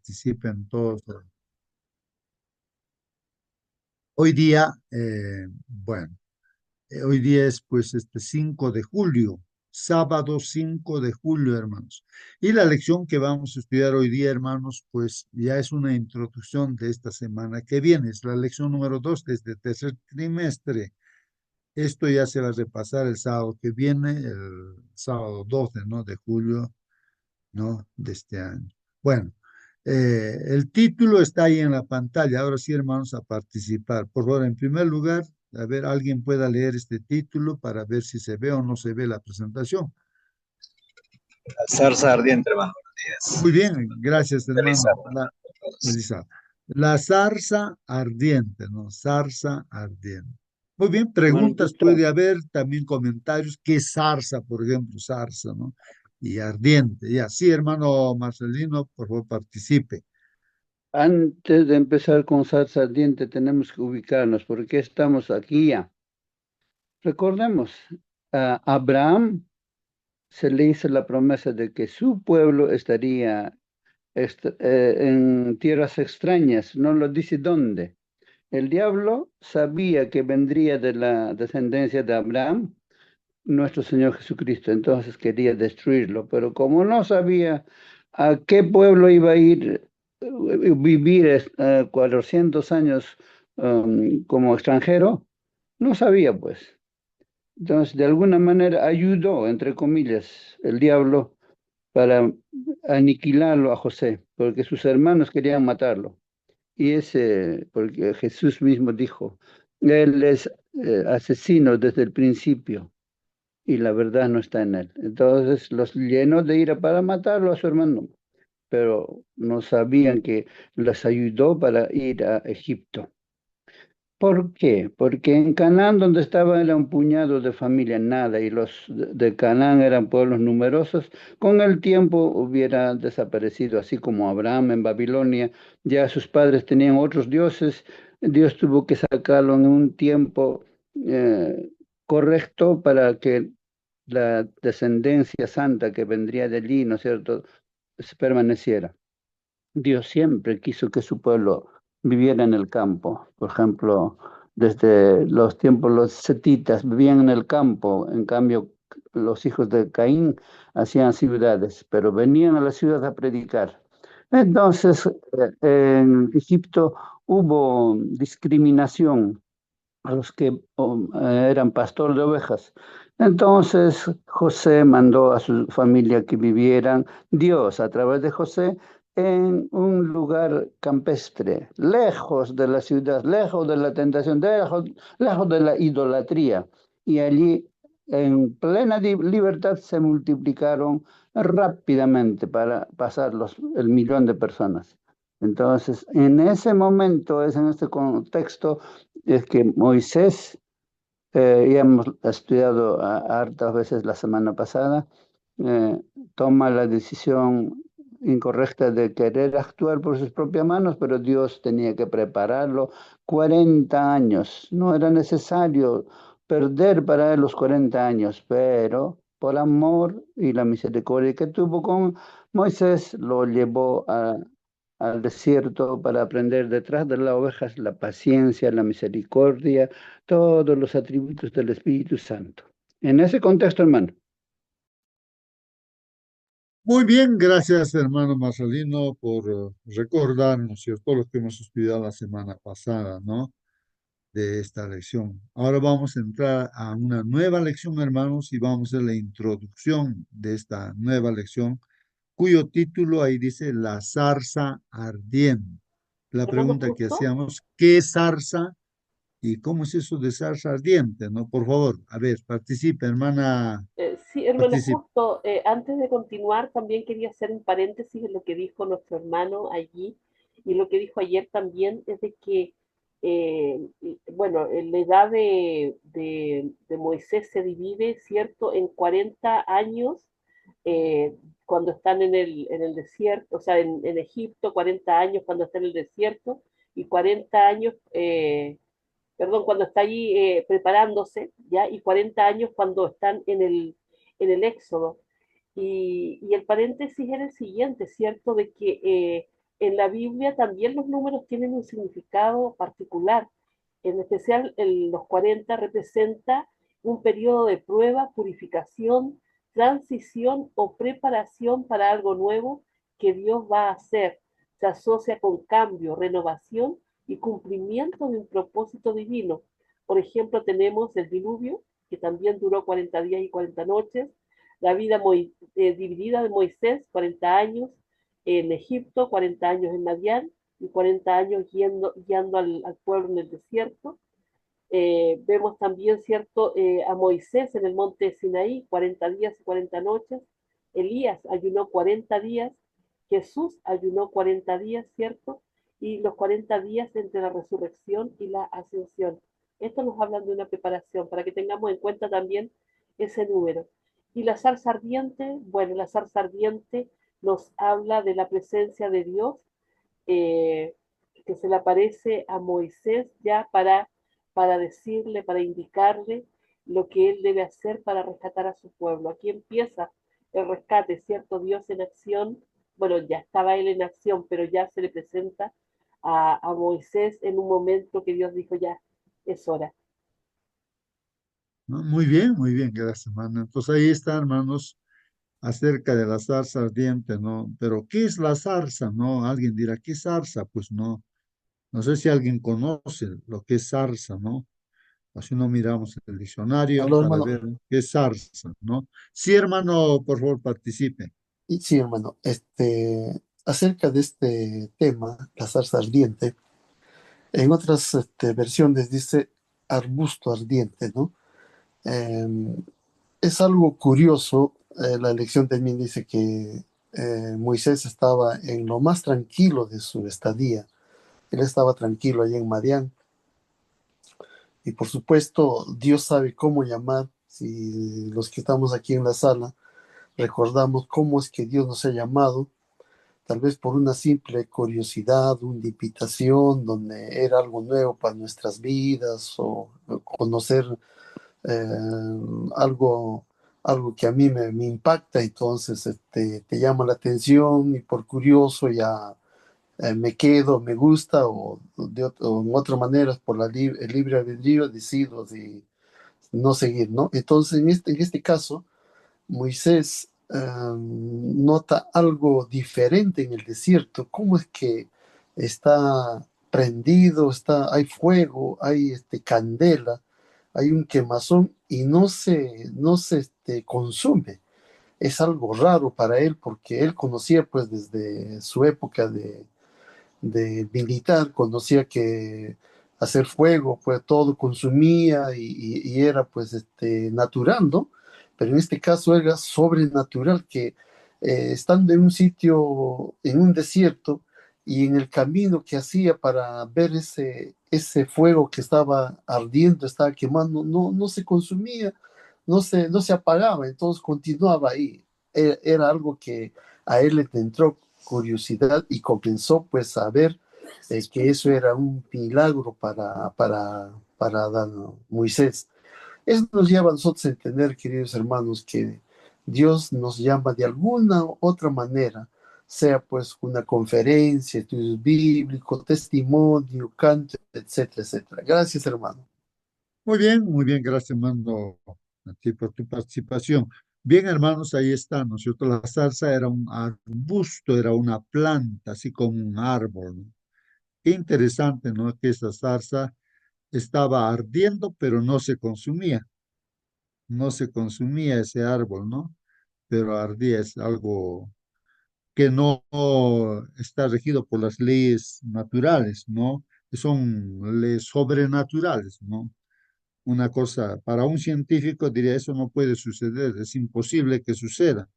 participen todos. Hoy día, hoy día es pues este 5 de julio, sábado 5 de julio, hermanos. Y la lección que vamos a estudiar hoy día, hermanos, pues ya es una introducción de esta semana que viene. Es la lección número 2 desde el tercer trimestre. Esto ya se va a repasar el sábado que viene, el sábado 12, ¿no? De julio, ¿no? De este año. Bueno, el título está ahí en la pantalla. Ahora sí, hermanos, a participar. Por favor, en primer lugar, a ver, alguien pueda leer este título para ver si se ve o no se ve la presentación. Zarza ardiente, hermano. Buenos Muy días. bien, gracias, Elisa. hermano. Elisa. La zarza ardiente, ¿no? Zarza ardiente. Muy bien, preguntas Hermanito, puede haber, también comentarios. ¿Qué zarza, por ejemplo, zarza, ¿no? Y ardiente. Y así, hermano Marcelino, por favor, participe. antes de empezar con salsa ardiente tenemos que ubicarnos porque estamos aquí ya. Recordemos, a Abraham se le hizo la promesa de que su pueblo estaría en tierras extrañas, no lo dice dónde. El diablo sabía que vendría de la descendencia de Abraham, nuestro Señor Jesucristo, entonces quería destruirlo, pero como no sabía a qué pueblo iba a ir, vivir 400 años como extranjero, no sabía pues. Entonces, de alguna manera ayudó, entre comillas, el diablo para aniquilarlo a José, porque sus hermanos querían matarlo. Y ese, porque Jesús mismo dijo, él es asesino desde el principio y la verdad no está en él. Entonces los llenó de ira para matarlo a su hermano, pero no sabían que los ayudó para ir a Egipto. ¿Por qué? Porque en Canaán, donde estaba, era un puñado de familia, nada, y los de Canaán eran pueblos numerosos, con el tiempo hubiera desaparecido, así como Abraham en Babilonia, ya sus padres tenían otros dioses, Dios tuvo que sacarlo en un tiempo eh, correcto para que la descendencia santa que vendría de allí, ¿no es cierto?, permaneciera. Dios siempre quiso que su pueblo viviera en el campo. Por ejemplo, desde los tiempos los setitas vivían en el campo, en cambio los hijos de Caín hacían ciudades, pero venían a la ciudad a predicar. Entonces, en Egipto hubo discriminación a los que eran pastor de ovejas. Entonces José mandó a su familia que vivieran Dios a través de José en un lugar campestre, lejos de la ciudad, lejos de la tentación, lejos de la idolatría. Y allí, en plena libertad, se multiplicaron rápidamente para pasar el millón de personas. Entonces, en ese momento, en este contexto, es que Moisés, ya hemos estudiado hartas veces la semana pasada, eh, toma la decisión incorrecta de querer actuar por sus propias manos, pero Dios tenía que prepararlo 40 años. No era necesario perder para él los 40 años, pero por amor y la misericordia que tuvo con Moisés, lo llevó al desierto para aprender detrás de las ovejas la paciencia, la misericordia, todos los atributos del Espíritu Santo. En ese contexto, hermano. Muy bien, gracias, hermano Marcelino, por recordarnos, ¿cierto? Lo que hemos estudiado la semana pasada, ¿no? De esta lección. Ahora vamos a entrar a una nueva lección, hermanos, y vamos a hacer la introducción de esta nueva lección, cuyo título ahí dice La zarza ardiente. La Hermano pregunta que Justo, hacíamos, ¿qué zarza y cómo es eso de zarza ardiente? ¿No? Por favor, a ver, participe, hermana, sí, hermano participe. Justo, antes de continuar, también quería hacer un paréntesis en lo que dijo nuestro hermano allí y lo que dijo ayer también, es de que, eh, bueno, la edad de Moisés se divide, ¿cierto?, en 40 años eh, cuando están en el desierto, o sea, en Egipto, 40 años cuando está en el desierto y 40 años perdón, cuando está allí preparándose, ¿ya? Y 40 años cuando están en el éxodo. Y el paréntesis era el siguiente, ¿cierto? De que En la Biblia también los números tienen un significado particular. En especial, los 40 representa un periodo de prueba, purificación, transición o preparación para algo nuevo que Dios va a hacer. Se asocia con cambio, renovación y cumplimiento de un propósito divino. Por ejemplo, tenemos el diluvio, que también duró 40 días y 40 noches, la vida dividida de Moisés, 40 años en Egipto, 40 años en Madián y 40 años guiando al pueblo en el desierto. Vemos también, ¿cierto?, a Moisés en el monte Sinaí, 40 días y 40 noches. Elías ayunó 40 días. Jesús ayunó 40 días, ¿cierto? Y los 40 días entre la resurrección y la ascensión. Esto nos habla de una preparación, para que tengamos en cuenta también ese número. Y la zarza ardiente, bueno, la zarza ardiente nos habla de la presencia de Dios, eh, que se le aparece a Moisés ya para decirle, para indicarle lo que él debe hacer para rescatar a su pueblo. Aquí empieza el rescate, ¿cierto? Dios en acción, bueno, ya estaba él en acción, pero ya se le presenta a Moisés en un momento que Dios dijo, ya, es hora. ¿No? Muy bien, gracias, hermano. Entonces ahí está, hermanos, acerca de la zarza ardiente, ¿no? Pero ¿qué es la zarza, no? Alguien dirá, ¿qué es zarza? Pues no, no sé si alguien conoce lo que es zarza, ¿no? Así no miramos el diccionario Aló, para hermano. ver qué es zarza, ¿no? Sí, hermano, por favor, participe. Y sí, hermano, acerca de este tema, la zarza ardiente, en otras versiones dice arbusto ardiente, ¿no? Eh, es algo curioso, la lección también dice que Moisés estaba en lo más tranquilo de su estadía. Él estaba tranquilo allá en Madián. Y por supuesto, Dios sabe cómo llamar. Si los que estamos aquí en la sala recordamos cómo es que Dios nos ha llamado, tal vez por una simple curiosidad, una invitación, donde era algo nuevo para nuestras vidas o conocer eh, algo, algo que a mí me impacta, entonces te llama la atención y por curioso ya me quedo, me gusta o en otra manera por el libre albedrío decido de no seguir, ¿no? Entonces en este caso Moisés nota algo diferente en el desierto. ¿Cómo es que está prendido, hay fuego, hay candela, hay un quemazón y no se consume? Es algo raro para él porque él conocía pues desde su época de militar, conocía que hacer fuego, pues todo consumía y era pues natural, ¿no? Pero en este caso era sobrenatural que estando en un sitio, en un desierto, y en el camino que hacía para ver ese fuego que estaba ardiendo, estaba quemando, no se consumía, no se apagaba, entonces continuaba ahí. Era algo que a él le entró curiosidad y comenzó pues a ver que eso era un milagro para Moisés. Eso nos lleva a nosotros a entender, queridos hermanos, que Dios nos llama de alguna u otra manera, sea pues una conferencia, estudio bíblico, testimonio, canto, etcétera, etcétera. Gracias, hermano. Muy bien, gracias, hermano, a ti por tu participación. Bien, hermanos, ahí está, ¿no es cierto? La zarza era un arbusto, era una planta, así como un árbol, ¿no? Qué interesante, ¿no? Que esa zarza estaba ardiendo, pero no se consumía, no se consumía ese árbol, ¿no? Pero ardía, es algo que no está regido por las leyes naturales, ¿no? Son leyes sobrenaturales, ¿no? Una cosa, para un científico diría, eso no puede suceder, es imposible que suceda.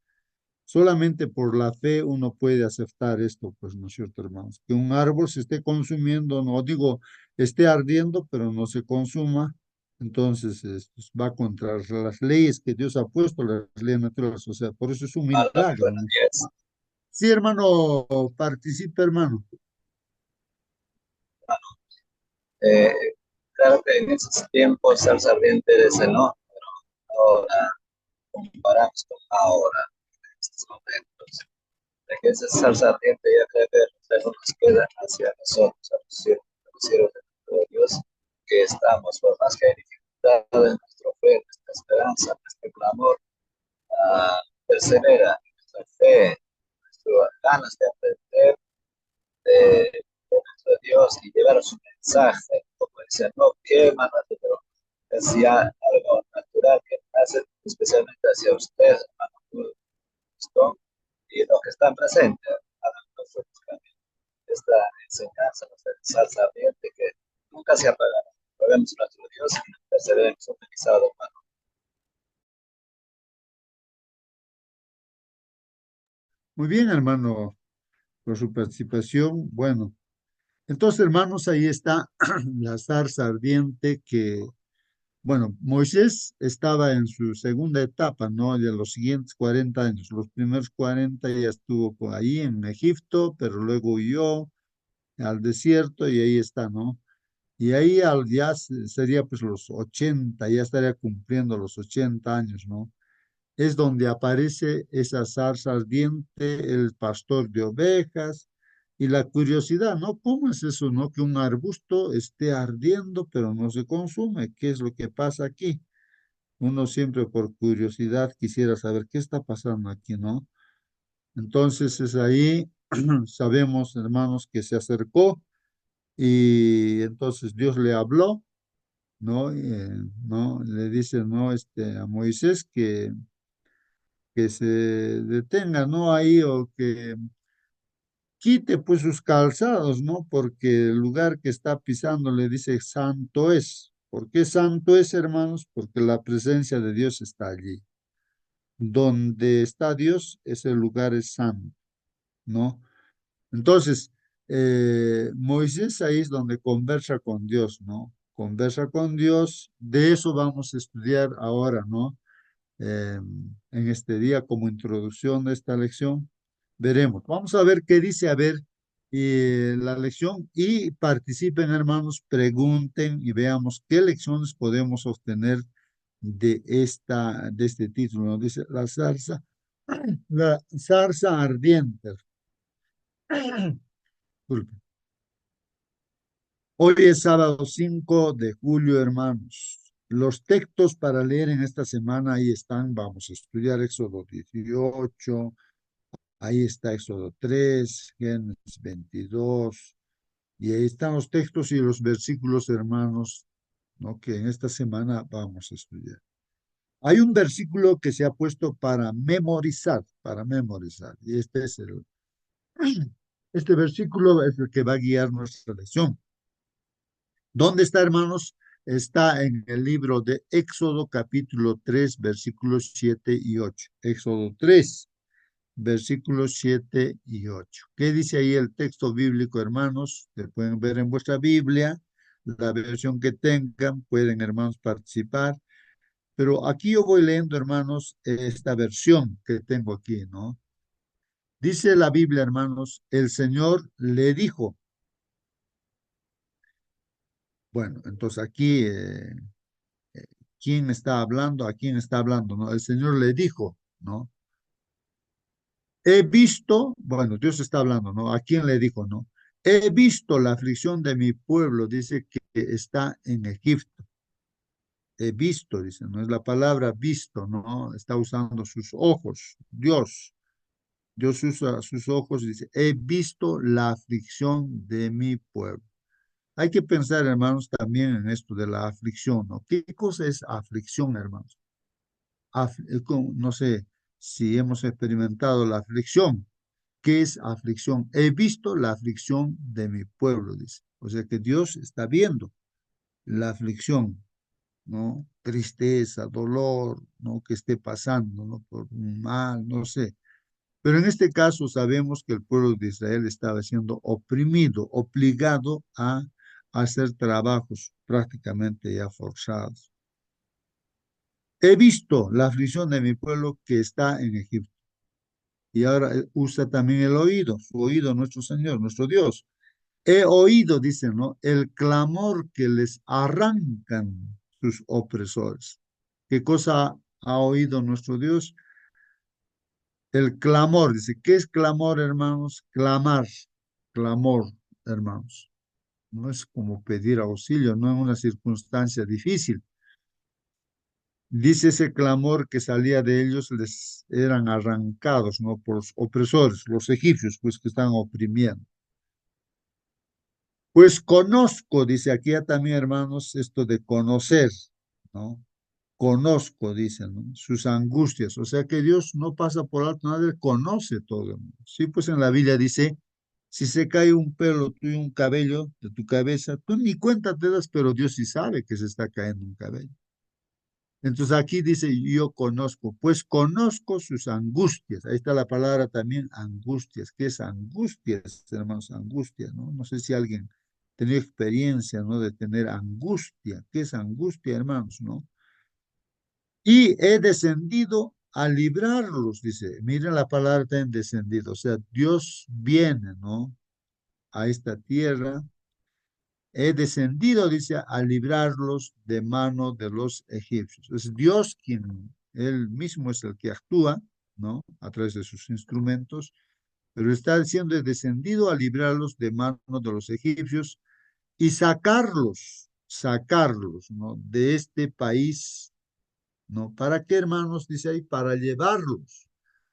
Solamente por la fe uno puede aceptar esto, pues, ¿no es cierto, hermanos? Que un árbol se esté consumiendo, no digo esté ardiendo, pero no se consuma, entonces va contra las leyes que Dios ha puesto, las leyes naturales, o sea, por eso es un Hola, muy milagro, buenos ¿no? días. Sí, hermano, participa, hermano. Eh, claro que en esos tiempos salsa ardiente de ese no, ahora comparamos con ahora, en estos momentos. de que esa salsa ardiente ya que reflejo nos queda hacia nosotros, a los siervos de Dios, que estamos, por más que hay dificultades, nuestra fe, nuestra esperanza, nuestro clamor, persevera en nuestra fe, nuestras ganas de aprender de nuestro Dios y llevar su mensaje, como dice, no quema, pero es ya algo natural que hace especialmente hacia ustedes, hermano Gustavo, y los que están presentes, nosotros también. Esta enseñanza, nuestra salsa ardiente que nunca se apagará. Probemos nuestro Dios y perseveremos organizados, hermano. Muy bien, hermano, por su participación. Bueno, entonces, hermanos, ahí está la zarza ardiente que, bueno, Moisés estaba en su segunda etapa, ¿no? De los siguientes 40 años. Los primeros 40 ya estuvo ahí en Egipto, pero luego huyó al desierto y ahí está, ¿no? Y ahí ya sería pues los 80, ya estaría cumpliendo los 80 años, ¿no? Es donde aparece esa zarza ardiente, el pastor de ovejas y la curiosidad, ¿no? ¿Cómo es eso, no? Que un arbusto esté ardiendo pero no se consume. ¿Qué es lo que pasa aquí? Uno siempre por curiosidad quisiera saber qué está pasando aquí, ¿no? Entonces es ahí, sabemos, hermanos, que se acercó y entonces Dios le habló, ¿no? ¿No? Le dice, ¿no? A Moisés que se detenga, ¿no? Ahí o que quite pues sus calzados, ¿no? Porque el lugar que está pisando le dice santo es. ¿Por qué santo es, hermanos? Porque la presencia de Dios está allí. Donde está Dios, ese lugar es santo, ¿no? Entonces, Moisés ahí es donde conversa con Dios, ¿no? Conversa con Dios, de eso vamos a estudiar ahora, ¿no? En este día como introducción de esta lección. Veremos. Vamos a ver qué dice, a ver, la lección y participen, hermanos, pregunten y veamos qué lecciones podemos obtener de este título, ¿no? Dice la zarza ardiente. Disculpe. Hoy es sábado 5 de julio, hermanos. Los textos para leer en esta semana ahí están. Vamos a estudiar Éxodo 18, ahí está Éxodo 3, Génesis 22, y ahí están los textos y los versículos, hermanos, ¿no? Que en esta semana vamos a estudiar. Hay un versículo que se ha puesto para memorizar, y este versículo es el que va a guiar nuestra lección. ¿Dónde está, hermanos? Está en el libro de Éxodo capítulo 3, versículos 7 y 8. Éxodo 3, versículos 7 y 8. ¿Qué dice ahí el texto bíblico, hermanos? Que pueden ver en vuestra Biblia, la versión que tengan, pueden, hermanos, participar. Pero aquí yo voy leyendo, hermanos, esta versión que tengo aquí, ¿no? Dice la Biblia, hermanos, el Señor le dijo. Bueno, entonces aquí, ¿quién está hablando? ¿A quién está hablando? ¿No? El Señor le dijo, ¿no? He visto, bueno, Dios está hablando, ¿no? ¿A quién le dijo, no? He visto la aflicción de mi pueblo, dice que está en Egipto. He visto, dice, no es la palabra visto, ¿no? Está usando sus ojos, Dios. Dios usa sus ojos y dice, he visto la aflicción de mi pueblo. Hay que pensar, hermanos, también en esto de la aflicción, ¿no? ¿Qué cosa es aflicción, hermanos? No sé si hemos experimentado la aflicción. ¿Qué es aflicción? He visto la aflicción de mi pueblo, dice. O sea que Dios está viendo la aflicción, ¿no? Tristeza, dolor, ¿no? Que esté pasando, ¿no? Por un mal, no sé. Pero en este caso sabemos que el pueblo de Israel estaba siendo oprimido, obligado a hacer trabajos prácticamente ya forzados. He visto la aflicción de mi pueblo que está en Egipto. Y ahora usa también el oído, su oído, nuestro Señor, nuestro Dios. He oído, dice, ¿no? El clamor que les arrancan sus opresores. ¿Qué cosa ha oído nuestro Dios? El clamor, dice, ¿qué es clamor, hermanos? Clamar, clamor, hermanos. No es como pedir auxilio, no en una circunstancia difícil. Dice ese clamor que salía de ellos, les eran arrancados, ¿no? Por los opresores, los egipcios, pues que están oprimiendo. Pues conozco, dice aquí ya también, hermanos, esto de conocer, ¿no? Conozco, dicen, ¿no? Sus angustias. O sea que Dios no pasa por alto nada, Él conoce todo. Sí, pues en la Biblia dice, si se cae un pelo tuyo, un cabello de tu cabeza, tú ni cuenta te das, pero Dios sí sabe que se está cayendo un cabello. Entonces aquí dice, yo conozco, pues conozco sus angustias. Ahí está la palabra también, angustias. ¿Qué es angustias, hermanos? Angustias, ¿no? No sé si alguien ha tenido experiencia, ¿no? De tener angustia. ¿Qué es angustia, hermanos, no? Y he descendido a librarlos, dice. Miren la palabra también descendido. O sea, Dios viene, ¿no? A esta tierra. He descendido, dice, a librarlos de mano de los egipcios. Es Dios quien, Él mismo es el que actúa, ¿no? A través de sus instrumentos, pero está diciendo, he descendido a librarlos de mano de los egipcios y sacarlos, ¿no? De este país, ¿no? ¿Para qué, hermanos? Dice ahí, para llevarlos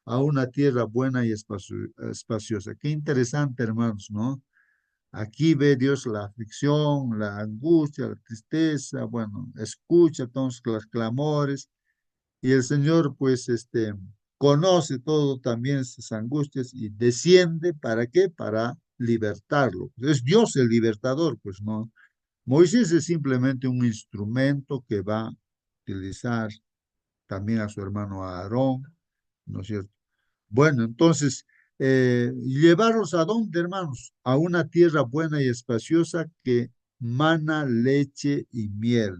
a una tierra buena y espaciosa. Qué interesante, hermanos, ¿no? Aquí ve Dios la aflicción, la angustia, la tristeza, bueno, escucha todos los clamores y el Señor pues conoce todo también esas angustias y desciende, ¿para qué? Para libertarlo. Es Dios el libertador, pues no. Moisés es simplemente un instrumento que va a utilizar también a su hermano Aarón, ¿no es cierto? Bueno, entonces, llevarlos a dónde, hermanos? A una tierra buena y espaciosa que mana leche y miel,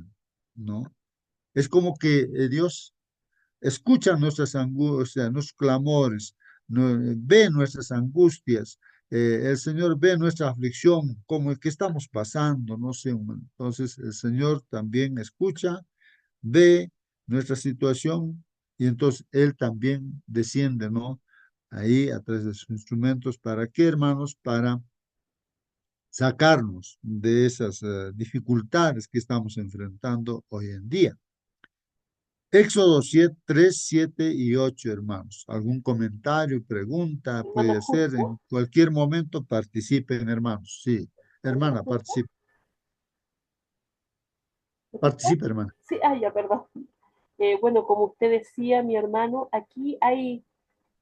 ¿no? Es como que Dios escucha nuestras angustias, nuestros clamores, ve nuestras angustias, el Señor ve nuestra aflicción, como el que estamos pasando, no sé. Entonces, el Señor también escucha, ve nuestra situación y entonces Él también desciende, ¿no? Ahí a través de sus instrumentos. ¿Para qué, hermanos? Para sacarnos de esas dificultades que estamos enfrentando hoy en día. Éxodo 7, 3, 7 y 8, hermanos. ¿Algún comentario, pregunta ¿No me puede hacer? escucha? En cualquier momento participen, hermanos. Sí, ¿No me hermana, escucha? participe. ¿Me escucha? Participe, hermana. Sí, ya, perdón. Bueno, como usted decía, mi hermano, aquí hay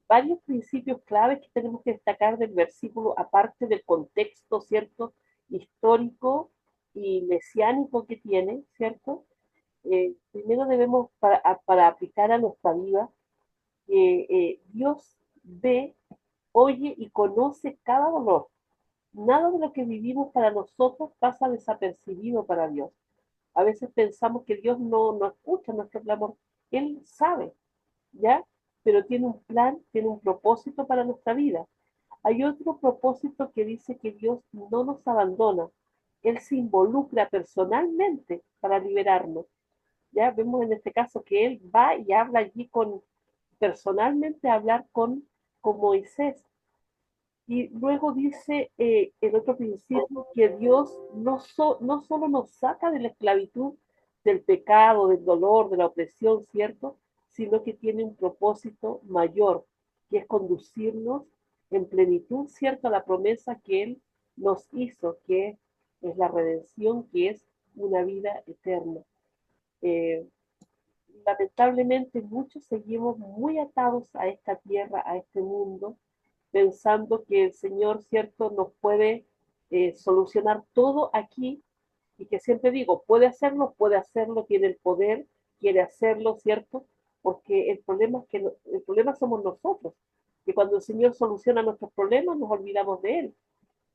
varios principios claves que tenemos que destacar del versículo, aparte del contexto, ¿cierto? Histórico y mesiánico que tiene, ¿cierto? Primero debemos, para aplicar a nuestra vida, que Dios ve, oye y conoce cada dolor. Nada de lo que vivimos para nosotros pasa desapercibido para Dios. A veces pensamos que Dios no escucha nuestro clamor. Él sabe, ¿ya? Pero tiene un plan, tiene un propósito para nuestra vida. Hay otro propósito que dice que Dios no nos abandona. Él se involucra personalmente para liberarnos. Ya vemos en este caso que Él va y habla allí personalmente a hablar con Moisés. Y luego dice el otro principio que Dios no solo nos saca de la esclavitud, del pecado, del dolor, de la opresión, ¿cierto? Sino que tiene un propósito mayor, que es conducirnos en plenitud, ¿cierto? A la promesa que Él nos hizo, que es la redención, que es una vida eterna. Eh, Lamentablemente muchos seguimos muy atados a esta tierra, a este mundo, pensando que el Señor, ¿cierto?, nos puede solucionar todo aquí y que siempre digo, puede hacerlo, tiene el poder, quiere hacerlo, ¿cierto? Porque el problema es que el problema somos nosotros, que cuando el Señor soluciona nuestros problemas nos olvidamos de Él.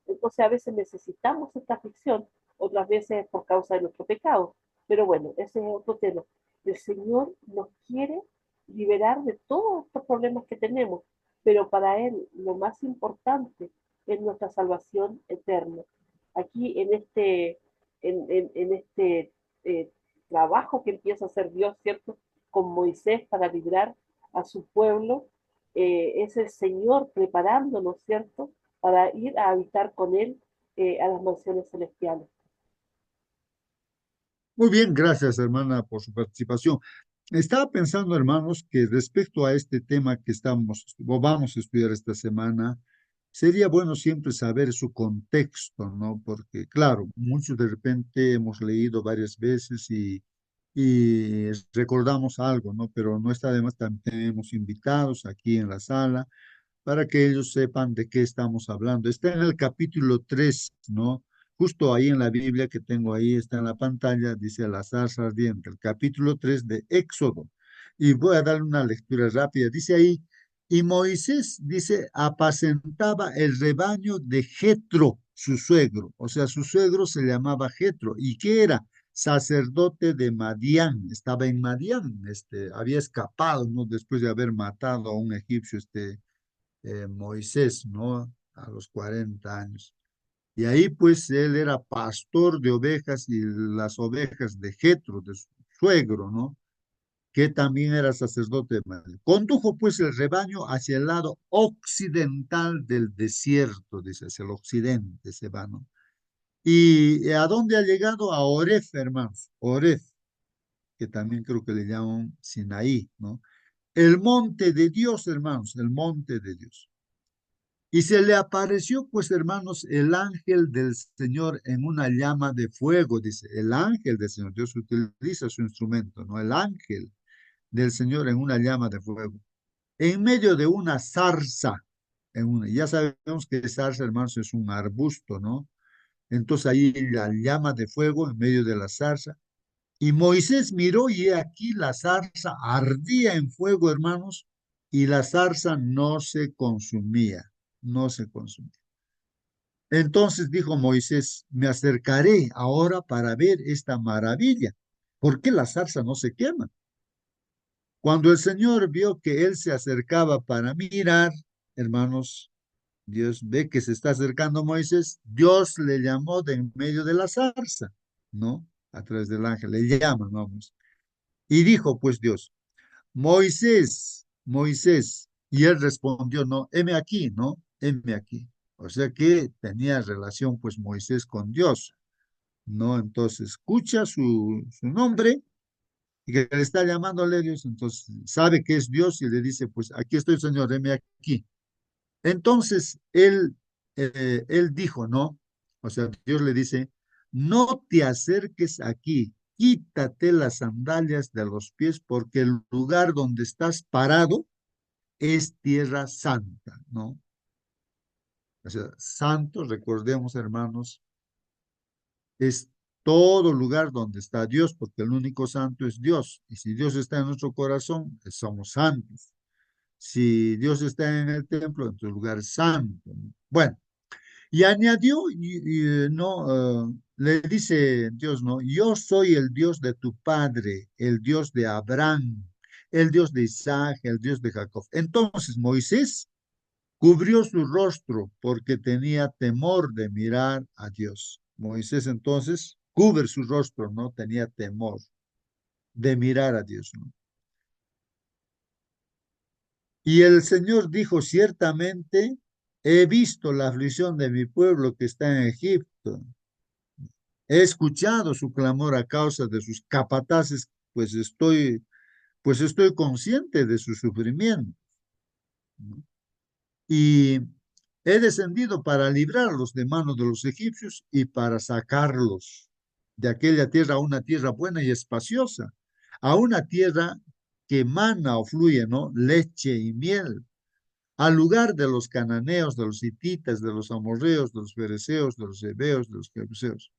Entonces a veces necesitamos esta aflicción, otras veces es por causa de nuestro pecado. Pero bueno, ese es otro tema. El Señor nos quiere liberar de todos estos problemas que tenemos, pero para Él lo más importante es nuestra salvación eterna. Aquí en este eh, trabajo que empieza a hacer Dios, ¿cierto? Con Moisés para librar a su pueblo, es el Señor preparándonos, ¿cierto? Para ir a habitar con Él a las mansiones celestiales. Muy bien, gracias, hermana, por su participación. Estaba pensando, hermanos, que respecto a este tema que o vamos a estudiar esta semana, sería bueno siempre saber su contexto, ¿no? Porque, claro, muchos de repente hemos leído varias veces y recordamos algo, ¿no? Pero no está de más, también tenemos invitados aquí en la sala para que ellos sepan de qué estamos hablando. Está en el capítulo 3, ¿no? Justo ahí en la Biblia que tengo ahí, está en la pantalla, dice la zarza ardiente, el capítulo 3 de Éxodo. Y voy a darle una lectura rápida. Dice ahí, y Moisés, dice, apacentaba el rebaño de Jetro, su suegro. O sea, su suegro se llamaba Jetro. ¿Y qué era? Sacerdote de Madián. Estaba en Madián, había escapado, ¿no? Después de haber matado a un egipcio, Moisés, ¿no? A los 40 años. Y ahí pues él era pastor de ovejas y las ovejas de Jetro, de su suegro, ¿no? Que también era sacerdote de Madre. Condujo pues el rebaño hacia el lado occidental del desierto, dice, hacia el occidente se va, ¿no? ¿Y a dónde ha llegado? A Oref, hermanos, Oref, que también creo que le llaman Sinaí, ¿no? El monte de Dios, hermanos, el monte de Dios. Y se le apareció, pues, hermanos, el ángel del Señor en una llama de fuego, dice, el ángel del Señor, Dios utiliza su instrumento, ¿no? El ángel del Señor en una llama de fuego, en medio de una zarza, ya sabemos que zarza, hermanos, es un arbusto, ¿no? Entonces ahí la llama de fuego en medio de la zarza, y Moisés miró y he aquí la zarza ardía en fuego, hermanos, y la zarza no se consumía, no se consumía. Entonces dijo Moisés, me acercaré ahora para ver esta maravilla. ¿Por qué la zarza no se quema? Cuando el Señor vio que él se acercaba para mirar, hermanos, Dios ve que se está acercando Moisés, Dios le llamó de en medio de la zarza, ¿no? A través del ángel, le llama, vamos. Y dijo pues Dios, Moisés, Moisés, y él respondió, no, heme aquí, ¿no? Heme aquí. O sea que tenía relación pues Moisés con Dios, ¿no? Entonces escucha su nombre y que le está llamándole Dios, entonces sabe que es Dios y le dice, pues aquí estoy, Señor, heme aquí. Entonces él dijo, ¿no? O sea, Dios le dice, no te acerques aquí, quítate las sandalias de los pies porque el lugar donde estás parado es tierra santa, ¿no? O sea, santo, recordemos, hermanos, es todo lugar donde está Dios, porque el único santo es Dios. Y si Dios está en nuestro corazón, somos santos. Si Dios está en el templo, en tu lugar santo, ¿no? Bueno, y añadió, no, le dice Dios, no, yo soy el Dios de tu padre, el Dios de Abraham, el Dios de Isaac, el Dios de Jacob. Entonces Moisés cubrió su rostro porque tenía temor de mirar a Dios. Moisés entonces cubre su rostro, no tenía temor de mirar a Dios, ¿no? Y el Señor dijo, ciertamente he visto la aflicción de mi pueblo que está en Egipto. He escuchado su clamor a causa de sus capataces, pues estoy consciente de su sufrimiento, ¿no? Y he descendido para librarlos de manos de los egipcios y para sacarlos de aquella tierra a una tierra buena y espaciosa, a una tierra que mana o fluye, ¿no? Leche y miel, al lugar de los cananeos, de los hititas, de los amorreos, de los fereceos, de los heveos, de los jebuseos.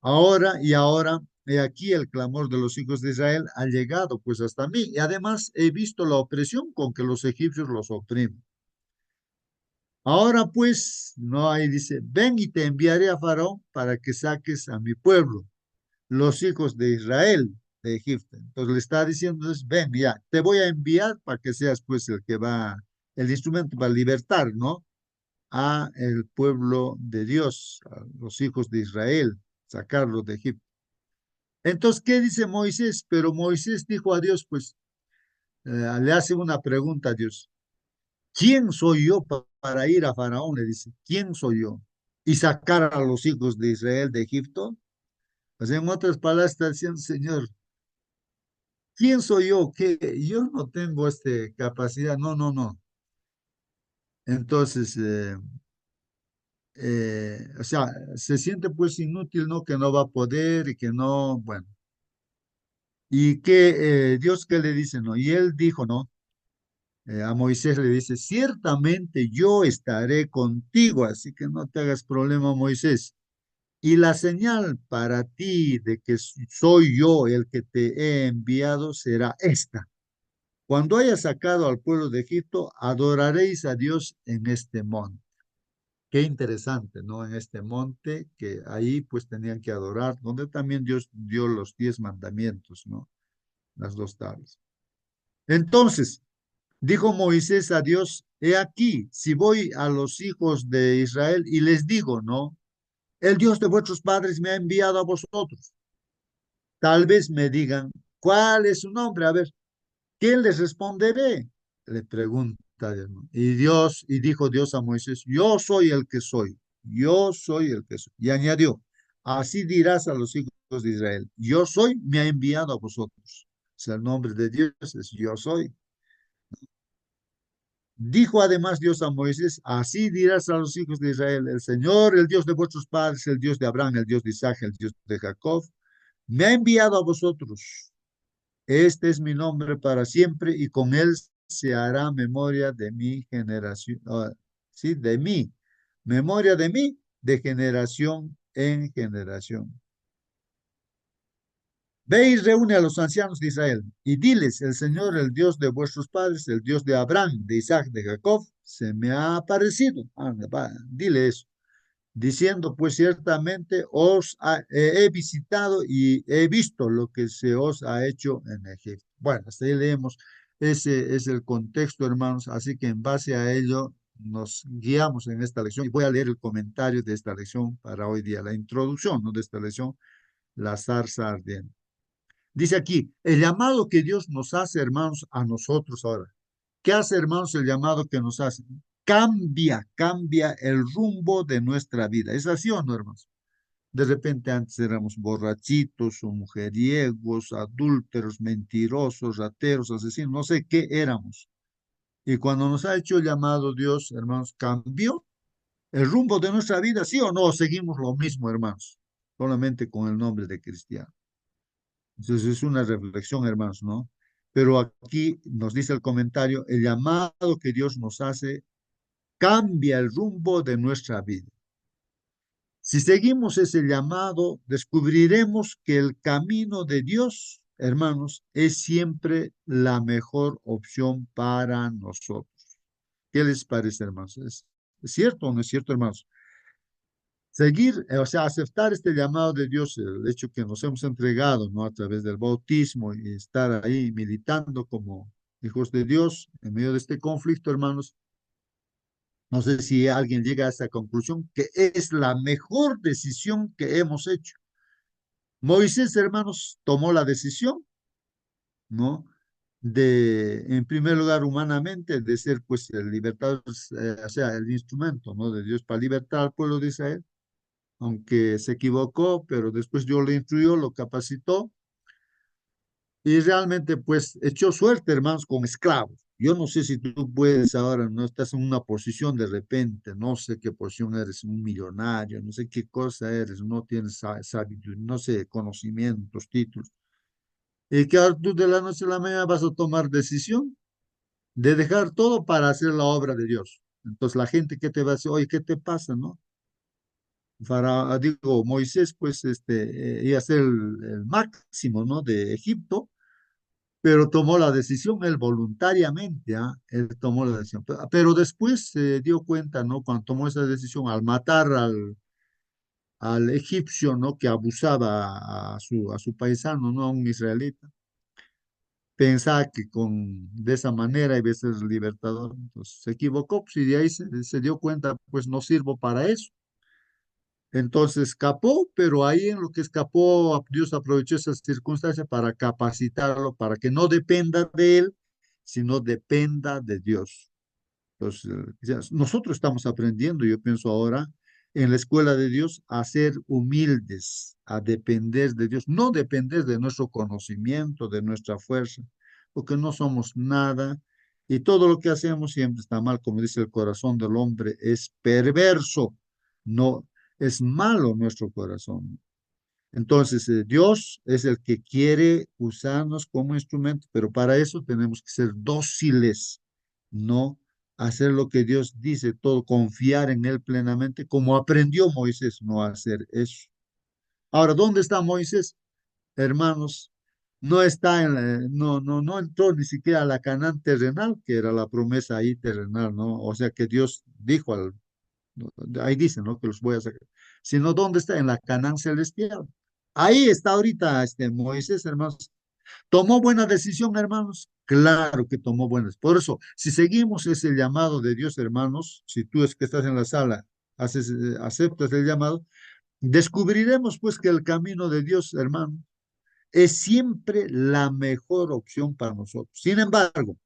Ahora, he aquí el clamor de los hijos de Israel ha llegado pues hasta mí, y además he visto la opresión con que los egipcios los oprimen. Ahora pues, no, ahí dice, ven y te enviaré a Faraón para que saques a mi pueblo, los hijos de Israel de Egipto. Entonces le está diciendo, ven, ya, te voy a enviar para que seas pues el que va, el instrumento para libertar, ¿no? A el pueblo de Dios, a los hijos de Israel, sacarlos de Egipto. Entonces, ¿qué dice Moisés? Pero Moisés dijo a Dios, pues, le hace una pregunta a Dios. ¿Quién soy yo para ir a Faraón? Le dice, ¿quién soy yo? Y sacar a los hijos de Israel de Egipto. Pues en otras palabras está diciendo, Señor, ¿quién soy yo? ¿Qué? Yo no tengo esta capacidad. No, no, no. Entonces, o sea, se siente pues inútil, ¿no? Que no va a poder y que no, bueno. Y que Dios que le dice, ¿no? Y él dijo, ¿no? A Moisés le dice, ciertamente yo estaré contigo, así que no te hagas problema, Moisés. Y la señal para ti de que soy yo el que te he enviado será esta. Cuando hayas sacado al pueblo de Egipto, adoraréis a Dios en este monte. Qué interesante, ¿no? En este monte que ahí pues tenían que adorar, donde también Dios dio los 10 mandamientos, ¿no? Las dos tablas. Entonces, dijo Moisés a Dios, he aquí, si voy a los hijos de Israel y les digo, ¿no? El Dios de vuestros padres me ha enviado a vosotros. Tal vez me digan, ¿cuál es su nombre? A ver, ¿qué les responderé? Le pregunta Dios, ¿no? Y dijo Dios a Moisés, yo soy el que soy, yo soy el que soy. Y añadió, así dirás a los hijos de Israel, yo soy, me ha enviado a vosotros. O sea, el nombre de Dios es yo soy. Dijo además Dios a Moisés, así dirás a los hijos de Israel, el Señor, el Dios de vuestros padres, el Dios de Abraham, el Dios de Isaac, el Dios de Jacob, me ha enviado a vosotros. Este es mi nombre para siempre y con él se hará memoria de mi generación, sí, de mí, memoria de mí, de generación en generación. Ve y reúne a los ancianos de Israel y diles, el Señor, el Dios de vuestros padres, el Dios de Abraham, de Isaac, de Jacob, se me ha aparecido. Anda, va, dile eso. Diciendo, pues ciertamente he visitado y he visto lo que se os ha hecho en Egipto. Bueno, hasta ahí leemos. Ese es el contexto, hermanos. Así que en base a ello nos guiamos en esta lección. Y voy a leer el comentario de esta lección para hoy día, la introducción, ¿no? De esta lección, la zarza ardiente. Dice aquí, el llamado que Dios nos hace, hermanos, a nosotros ahora. ¿Qué hace, hermanos, el llamado que nos hace? Cambia el rumbo de nuestra vida. ¿Es así o no, hermanos? De repente antes éramos borrachitos o mujeriegos, adúlteros, mentirosos, rateros, asesinos, no sé qué éramos. Y cuando nos ha hecho el llamado Dios, hermanos, cambió el rumbo de nuestra vida, ¿sí o no? ¿O seguimos lo mismo, hermanos? Solamente con el nombre de cristiano. Entonces es una reflexión, hermanos, ¿no? Pero aquí nos dice el comentario, el llamado que Dios nos hace cambia el rumbo de nuestra vida. Si seguimos ese llamado, descubriremos que el camino de Dios, hermanos, es siempre la mejor opción para nosotros. ¿Qué les parece, hermanos? ¿Es cierto o no es cierto, hermanos? Seguir, o sea, aceptar este llamado de Dios, el hecho que nos hemos entregado, ¿no? A través del bautismo y estar ahí militando como hijos de Dios en medio de este conflicto, hermanos. No sé si alguien llega a esta conclusión, que es la mejor decisión que hemos hecho. Moisés, hermanos, tomó la decisión, ¿no? En primer lugar, humanamente, de ser, pues, el libertador, o sea, el instrumento, ¿no? De Dios para libertar al pueblo de Israel, aunque se equivocó, pero después Dios lo instruyó, lo capacitó, y realmente, pues, echó suerte, hermanos, con esclavos. Yo no sé si tú puedes ahora, no estás en una posición de repente, no sé qué posición eres, un millonario, no sé qué cosa eres, no tienes sabiduría, no sé, conocimientos, títulos. Y que ahora tú de la noche a la mañana vas a tomar decisión de dejar todo para hacer la obra de Dios. Entonces la gente que te va a decir, oye, ¿qué te pasa, no? Digo, Moisés, pues, iba a ser el máximo, ¿no? De Egipto, pero tomó la decisión él voluntariamente, ¿ah? Él tomó la decisión. Pero después se dio cuenta, ¿no? Cuando tomó esa decisión, al matar al egipcio, ¿no? Que abusaba a su paisano, ¿no? A un israelita. Pensaba que de esa manera iba a ser libertador. Entonces se equivocó, pues, y de ahí se dio cuenta, pues no sirvo para eso. Entonces escapó, pero ahí en lo que escapó, Dios aprovechó esa circunstancia para capacitarlo, para que no dependa de él, sino dependa de Dios. Entonces, nosotros estamos aprendiendo, yo pienso ahora, en la escuela de Dios, a ser humildes, a depender de Dios, no depender de nuestro conocimiento, de nuestra fuerza, porque no somos nada y todo lo que hacemos siempre está mal, como dice el corazón del hombre, es perverso, no es malo nuestro corazón. Entonces, Dios es el que quiere usarnos como instrumento, pero para eso tenemos que ser dóciles, no hacer lo que Dios dice, todo confiar en Él plenamente, como aprendió Moisés no hacer eso. Ahora, ¿dónde está Moisés? Hermanos, no está no entró ni siquiera a la Canaán terrenal, que era la promesa ahí terrenal, ¿no? O sea que Dios dijo ahí dice, ¿no? Que los voy a sacar. Sino, ¿dónde está? En la Canaán celestial. Ahí está ahorita Moisés, hermanos. ¿Tomó buena decisión, hermanos? Claro que tomó buenas. Por eso, si seguimos ese llamado de Dios, hermanos, si tú es que estás en la sala, aceptas el llamado, descubriremos pues que el camino de Dios, hermano, es siempre la mejor opción para nosotros. Sin embargo,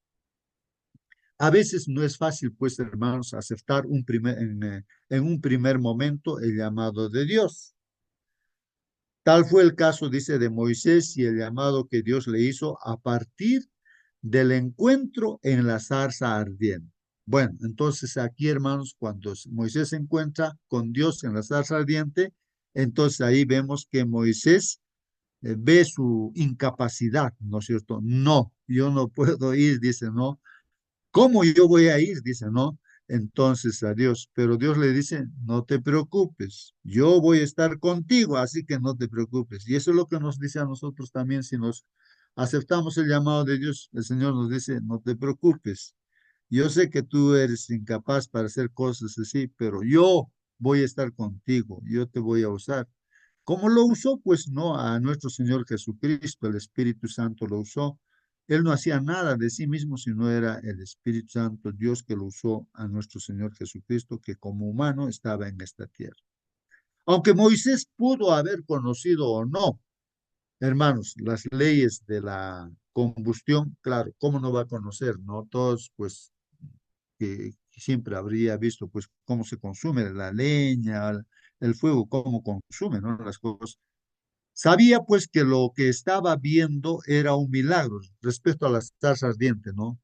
a veces no es fácil, pues, hermanos, aceptar en un primer momento el llamado de Dios. Tal fue el caso, dice, de Moisés y el llamado que Dios le hizo a partir del encuentro en la zarza ardiente. Bueno, entonces aquí, hermanos, cuando Moisés se encuentra con Dios en la zarza ardiente, entonces ahí vemos que Moisés ve su incapacidad, ¿no es cierto? No, yo no puedo ir, dice, no. ¿Cómo yo voy a ir? Dice, ¿no? Entonces a Dios, pero Dios le dice, no te preocupes, yo voy a estar contigo, así que no te preocupes. Y eso es lo que nos dice a nosotros también, si nos aceptamos el llamado de Dios, el Señor nos dice, no te preocupes, yo sé que tú eres incapaz para hacer cosas así, pero yo voy a estar contigo, yo te voy a usar. ¿Cómo lo usó? Pues no, a nuestro Señor Jesucristo, el Espíritu Santo lo usó. Él no hacía nada de sí mismo, sino era el Espíritu Santo, Dios que lo usó a nuestro Señor Jesucristo, que como humano estaba en esta tierra. Aunque Moisés pudo haber conocido o no, hermanos, las leyes de la combustión, claro, ¿cómo no va a conocer? No todos, pues, que siempre habría visto, pues, cómo se consume la leña, el fuego, cómo consume, ¿no? Las cosas. Sabía pues que lo que estaba viendo era un milagro respecto a la zarza ardiente, ¿no?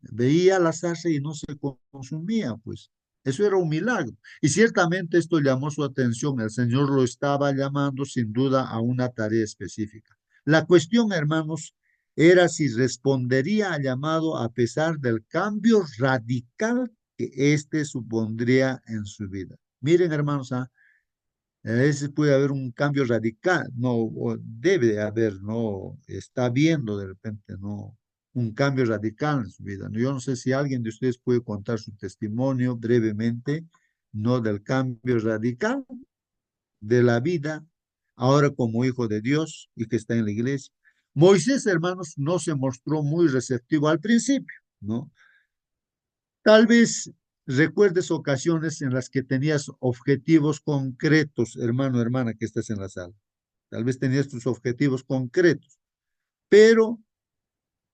Veía la zarza y no se consumía, pues. Eso era un milagro. Y ciertamente esto llamó su atención. El Señor lo estaba llamando sin duda a una tarea específica. La cuestión, hermanos, era si respondería al llamado a pesar del cambio radical que éste supondría en su vida. Miren, hermanos, a veces puede haber un cambio radical, no, o debe haber, no, está viendo de repente, no, un cambio radical en su vida. Yo no sé si alguien de ustedes puede contar su testimonio brevemente, no del cambio radical de la vida, ahora como hijo de Dios y que está en la iglesia. Moisés, hermanos, no se mostró muy receptivo al principio, ¿no? Tal vez recuerdes ocasiones en las que tenías objetivos concretos, hermano, hermana, que estás en la sala. Tal vez tenías tus objetivos concretos, pero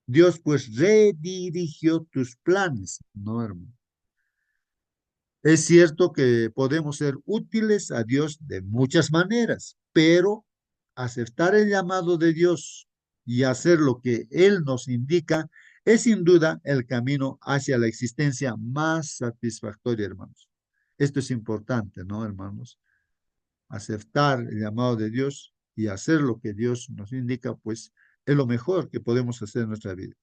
Dios pues redirigió tus planes, ¿no, hermano? Es cierto que podemos ser útiles a Dios de muchas maneras, pero aceptar el llamado de Dios y hacer lo que Él nos indica es sin duda el camino hacia la existencia más satisfactoria, hermanos. Esto es importante, ¿no, hermanos? Aceptar el llamado de Dios y hacer lo que Dios nos indica, pues es lo mejor que podemos hacer en nuestra vida.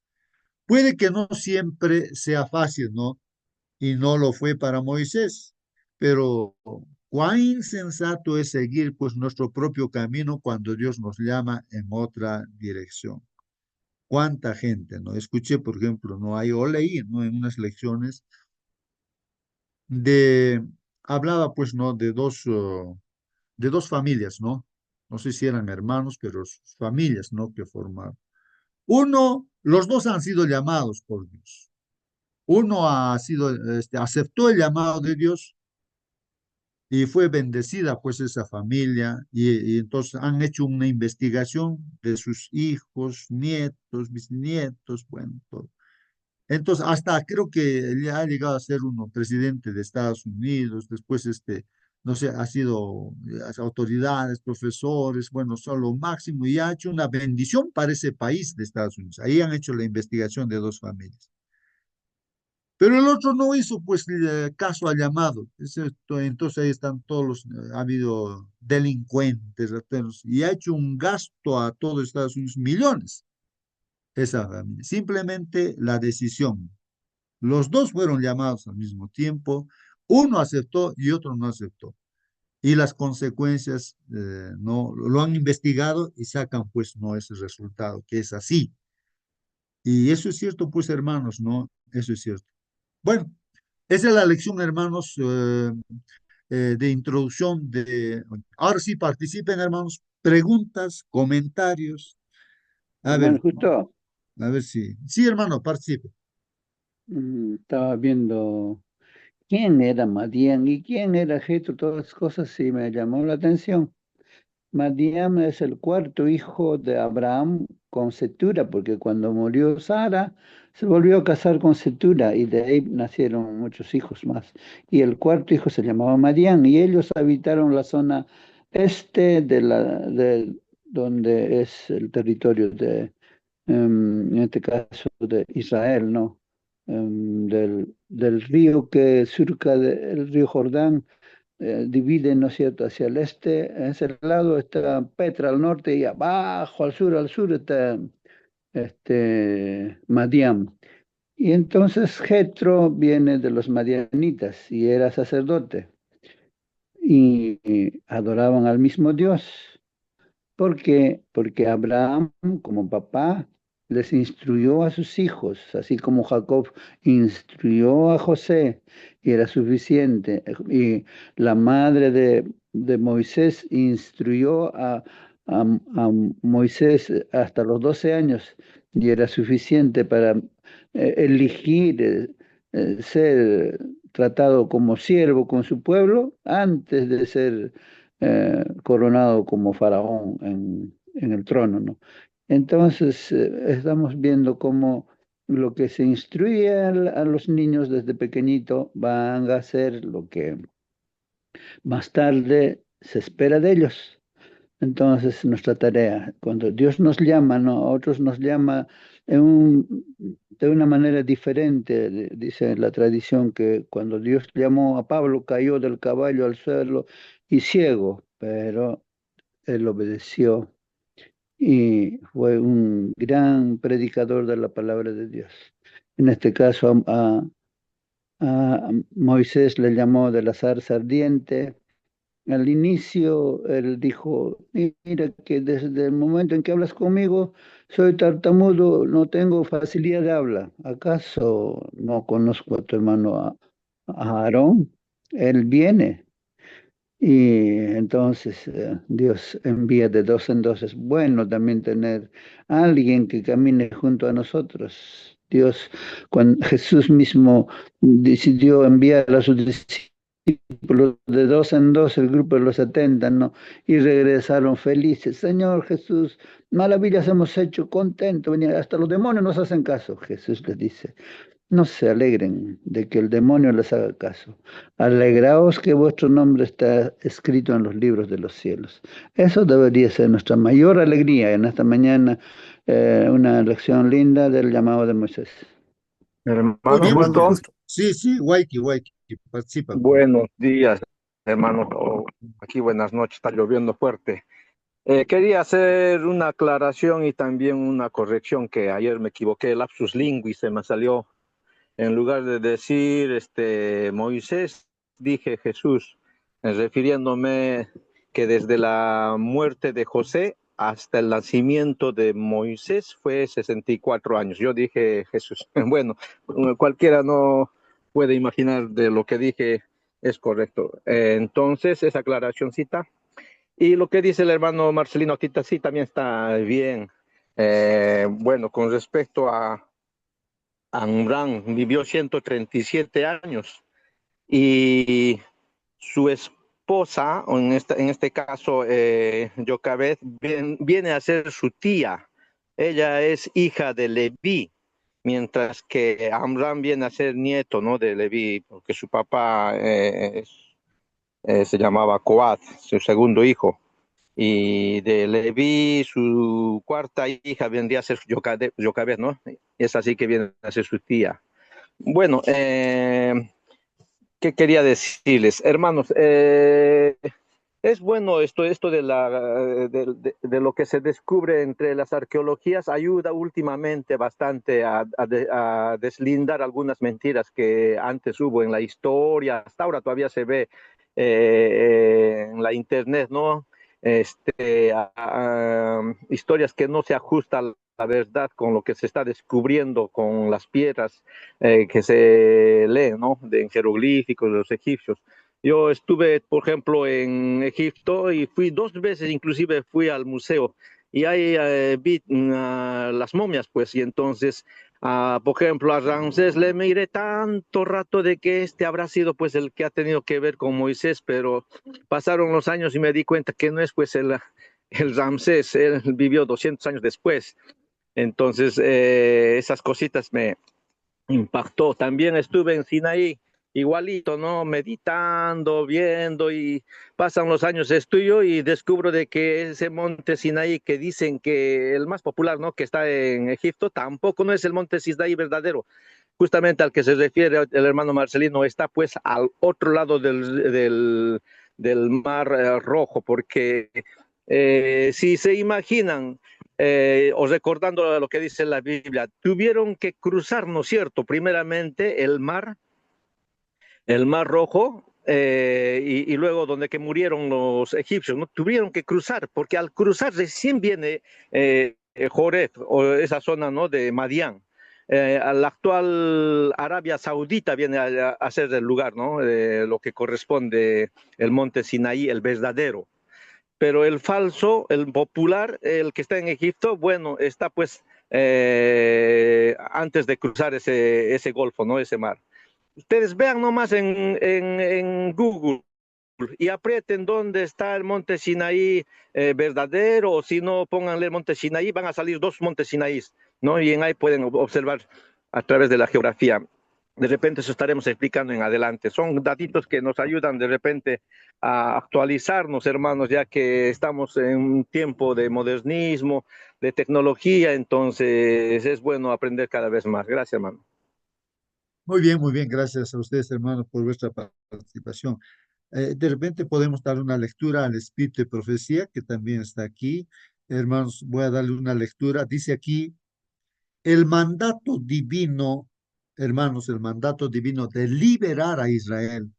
Puede que no siempre sea fácil, ¿no? Y no lo fue para Moisés. Pero cuán insensato es seguir pues nuestro propio camino cuando Dios nos llama en otra dirección. ¿Cuánta gente, no? Escuché, por ejemplo, no hay o leí, ¿no? En unas lecciones de, hablaba pues, ¿no? De dos familias, ¿no? No sé si eran hermanos, pero familias, ¿no? Que formaron. Los dos han sido llamados por Dios. Uno aceptó el llamado de Dios y fue bendecida pues esa familia y entonces han hecho una investigación de sus hijos, nietos, bisnietos, bueno, todo. Entonces, hasta creo que ya ha llegado a ser uno presidente de Estados Unidos, después no sé, ha sido autoridades, profesores, bueno, son lo máximo y ha hecho una bendición para ese país de Estados Unidos. Ahí han hecho la investigación de dos familias. Pero el otro no hizo pues caso al llamado. Entonces ahí están todos ha habido delincuentes, rateros, y ha hecho un gasto a todo Estados Unidos, millones, esa familia. Simplemente la decisión. Los dos fueron llamados al mismo tiempo, uno aceptó y otro no aceptó. Y las consecuencias no lo han investigado y sacan pues no ese resultado, que es así. Y eso es cierto pues hermanos, ¿no? Eso es cierto. Bueno, esa es la lección hermanos de introducción de... Ahora sí participen hermanos, preguntas, comentarios. Hermano, justo A ver si... Sí hermano, participe. estaba viendo quién era Madián y quién era Jetro, todas las cosas y me llamó la atención. Madián es el cuarto hijo de Abraham con Setura, porque cuando murió Sara, se volvió a casar con Setura y de ahí nacieron muchos hijos más. Y el cuarto hijo se llamaba Madián y ellos habitaron la zona este de donde es el territorio de, en este caso de Israel, ¿no? Del río que surca el río Jordán divide, ¿no es cierto?, hacia el este, en ese lado está Petra al norte y abajo al sur está Madián. Y entonces Jetro viene de los madianitas y era sacerdote y adoraban al mismo Dios. ¿Por qué? Porque Abraham, como papá, les instruyó a sus hijos, así como Jacob instruyó a José, y era suficiente. Y la madre de Moisés instruyó a Moisés hasta los 12 años, y era suficiente para elegir ser tratado como siervo con su pueblo antes de ser coronado como faraón en el trono, ¿no? Entonces, estamos viendo cómo lo que se instruye a los niños desde pequeñito van a hacer lo que más tarde se espera de ellos. Entonces, nuestra tarea, cuando Dios nos llama, ¿no? A otros nos llama de una manera diferente. Dice la tradición que cuando Dios llamó a Pablo, cayó del caballo al suelo y ciego, pero él obedeció y fue un gran predicador de la palabra de Dios. En este caso, a Moisés le llamó de la zarza ardiente. Al inicio, él dijo, mira que desde el momento en que hablas conmigo, soy tartamudo, no tengo facilidad de habla. ¿Acaso no conozco a tu hermano a Aarón? Él viene. Y entonces Dios envía de dos en dos. Es bueno también tener a alguien que camine junto a nosotros. Dios, cuando Jesús mismo decidió enviar a sus discípulos de dos en dos, el grupo de los 70, ¿no? Y regresaron felices. Señor Jesús, maravillas hemos hecho, contento. Hasta los demonios nos hacen caso. Jesús les dice. No se alegren de que el demonio les haga caso. Alegraos que vuestro nombre está escrito en los libros de los cielos. Eso debería ser nuestra mayor alegría en esta mañana. Una lección linda del llamado de Moisés. Muy Hermano, bien, muy Hermano, bien. justo, justo. Sí, sí, Waiki, participa. buenos días, hermano. Aquí buenas noches, está lloviendo fuerte. Quería hacer una aclaración y también una corrección que ayer me equivoqué, lapsus lingui, se me salió. En lugar de decir Moisés, dije Jesús, refiriéndome que desde la muerte de José hasta el nacimiento de Moisés fue 64 años. Yo dije Jesús. Bueno, cualquiera no puede imaginar de lo que dije es correcto. Entonces, esa aclaracióncita. Y lo que dice el hermano Marcelino Tita, sí, también está bien. Bueno, con respecto a Amram, vivió 137 años y su esposa, o en este caso Jocabed, viene a ser su tía. Ella es hija de Leví mientras que Amram viene a ser nieto, ¿no? De Leví, porque su papá se llamaba Coat, su segundo hijo. Y de Leví, su cuarta hija vendría a ser Jocabed, ¿no? Es así que viene a ser su tía. Bueno, ¿qué quería decirles? Hermanos, es bueno esto de lo que se descubre entre las arqueologías, ayuda últimamente bastante a deslindar algunas mentiras que antes hubo en la historia, hasta ahora todavía se ve en la internet, ¿no? Historias que no se ajustan a la verdad con lo que se está descubriendo con las piedras que se leen, ¿no? En jeroglíficos de los egipcios. Yo estuve, por ejemplo, en Egipto y fui 2 veces, inclusive fui al museo y ahí vi las momias, pues, y entonces, por ejemplo, a Ramsés le miré tanto rato de que este habrá sido, pues, el que ha tenido que ver con Moisés, pero pasaron los años y me di cuenta que no es, pues, el Ramsés, él vivió 200 años después. Entonces, esas cositas me impactó. También estuve en Sinaí, igualito, ¿no? Meditando, viendo y pasan los años estudio y descubro de que ese monte Sinaí que dicen que el más popular, ¿no? Que está en Egipto, tampoco no es el monte Sinaí verdadero. Justamente al que se refiere el hermano Marcelino está pues al otro lado del mar Rojo, porque si se imaginan o recordando lo que dice la Biblia, tuvieron que cruzar, ¿no es cierto? Primeramente el mar Rojo, y luego donde que murieron los egipcios, ¿no? Tuvieron que cruzar, porque al cruzar recién viene Joreb, o esa zona, ¿no? De Madián. A la actual Arabia Saudita viene a ser el lugar, ¿no? Lo que corresponde el monte Sinaí, el verdadero, pero el falso, el popular, el que está en Egipto, bueno, está pues antes de cruzar ese golfo, ¿no? Ese mar. Ustedes vean nomás en Google y aprieten dónde está el monte Sinaí verdadero, o si no, pónganle el monte Sinaí, van a salir dos montes Sinaí, ¿no? Y en ahí pueden observar a través de la geografía. De repente eso estaremos explicando en adelante. Son datitos que nos ayudan de repente a actualizarnos, hermanos, ya que estamos en un tiempo de modernismo, de tecnología, entonces es bueno aprender cada vez más. Gracias, hermano. Muy bien, gracias a ustedes, hermanos, por vuestra participación. De repente podemos dar una lectura al Espíritu de Profecía, que también está aquí. Hermanos, voy a darle una lectura. Dice aquí, el mandato divino, hermanos, el mandato divino de liberar a Israel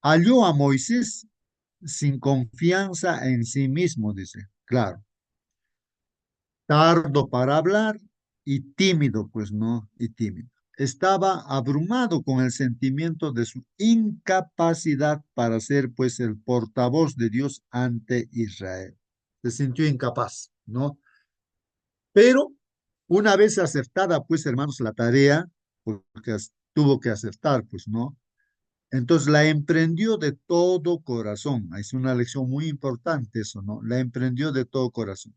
halló a Moisés sin confianza en sí mismo, dice. Claro, tardo para hablar y tímido, pues no, y tímido. Estaba abrumado con el sentimiento de su incapacidad para ser, pues, el portavoz de Dios ante Israel. Se sintió incapaz, ¿no? Pero una vez acertada, pues, hermanos, la tarea, porque tuvo que acertar, pues, ¿no? Entonces la emprendió de todo corazón. Es una lección muy importante eso, ¿no? La emprendió de todo corazón,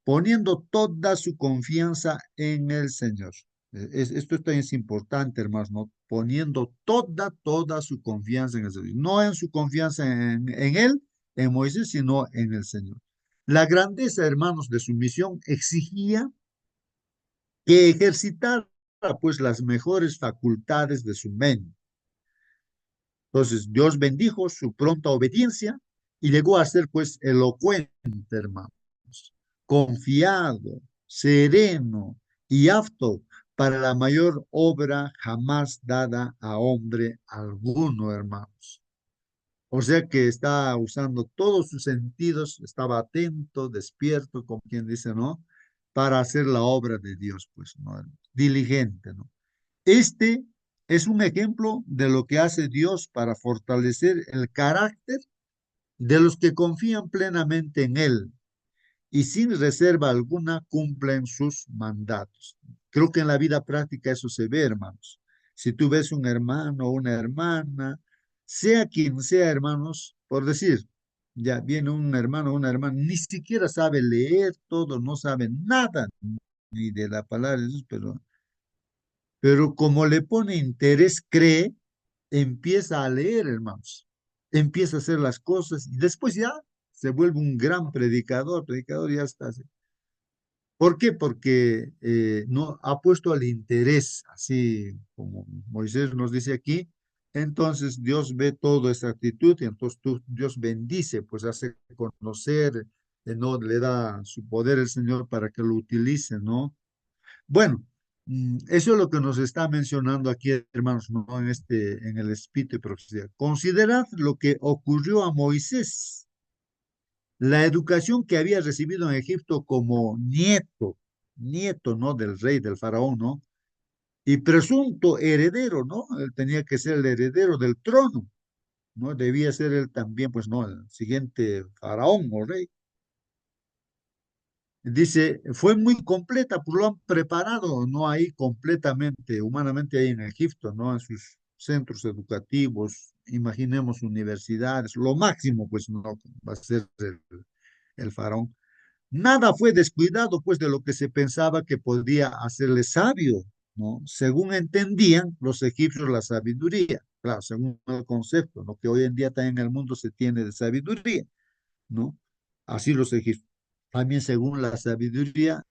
poniendo toda su confianza en el Señor. Esto también es importante, hermanos, ¿no? Poniendo toda su confianza en el Señor. No en su confianza en Él, en Moisés, sino en el Señor. La grandeza, hermanos, de su misión exigía que ejercitara, pues, las mejores facultades de su mente. Entonces, Dios bendijo su pronta obediencia y llegó a ser, pues, elocuente, hermanos, confiado, sereno y apto para la mayor obra jamás dada a hombre alguno, hermanos. O sea que está usando todos sus sentidos, estaba atento, despierto, como quien dice, ¿no? Para hacer la obra de Dios, pues, ¿no? Diligente, ¿no? Este es un ejemplo de lo que hace Dios para fortalecer el carácter de los que confían plenamente en Él y sin reserva alguna cumplen sus mandatos. Creo que en la vida práctica eso se ve, hermanos. Si tú ves un hermano o una hermana, sea quien sea, hermanos, por decir, ya viene un hermano o una hermana, ni siquiera sabe leer todo, no sabe nada, ni de la palabra de Dios, pero como le pone interés, cree, empieza a leer, hermanos, empieza a hacer las cosas y después ya se vuelve un gran predicador ya está. ¿Por qué? Porque no ha puesto el interés, así como Moisés nos dice aquí. Entonces Dios ve toda esa actitud y entonces Dios bendice, pues hace conocer, no le da su poder el Señor para que lo utilice, ¿no? Bueno, eso es lo que nos está mencionando aquí, hermanos, ¿no? En el Espíritu de Profecía. Considerad lo que ocurrió a Moisés, la educación que había recibido en Egipto como nieto, ¿no? Del rey, del faraón, ¿no? Y presunto heredero, ¿no? Él tenía que ser el heredero del trono, ¿no? Debía ser él también, pues, ¿no? El siguiente faraón o rey. Dice, fue muy completa, pues lo han preparado, ¿no? Ahí completamente, humanamente ahí en Egipto, ¿no? En sus centros educativos, imaginemos universidades, lo máximo, pues, ¿no? Va a ser el faraón. Nada fue descuidado, pues, de lo que se pensaba que podía hacerle sabio, ¿no? Según entendían los egipcios la sabiduría, claro, según el concepto, ¿no? Que hoy en día también en el mundo se tiene de sabiduría, ¿no? Así los egipcios. También según la sabiduría,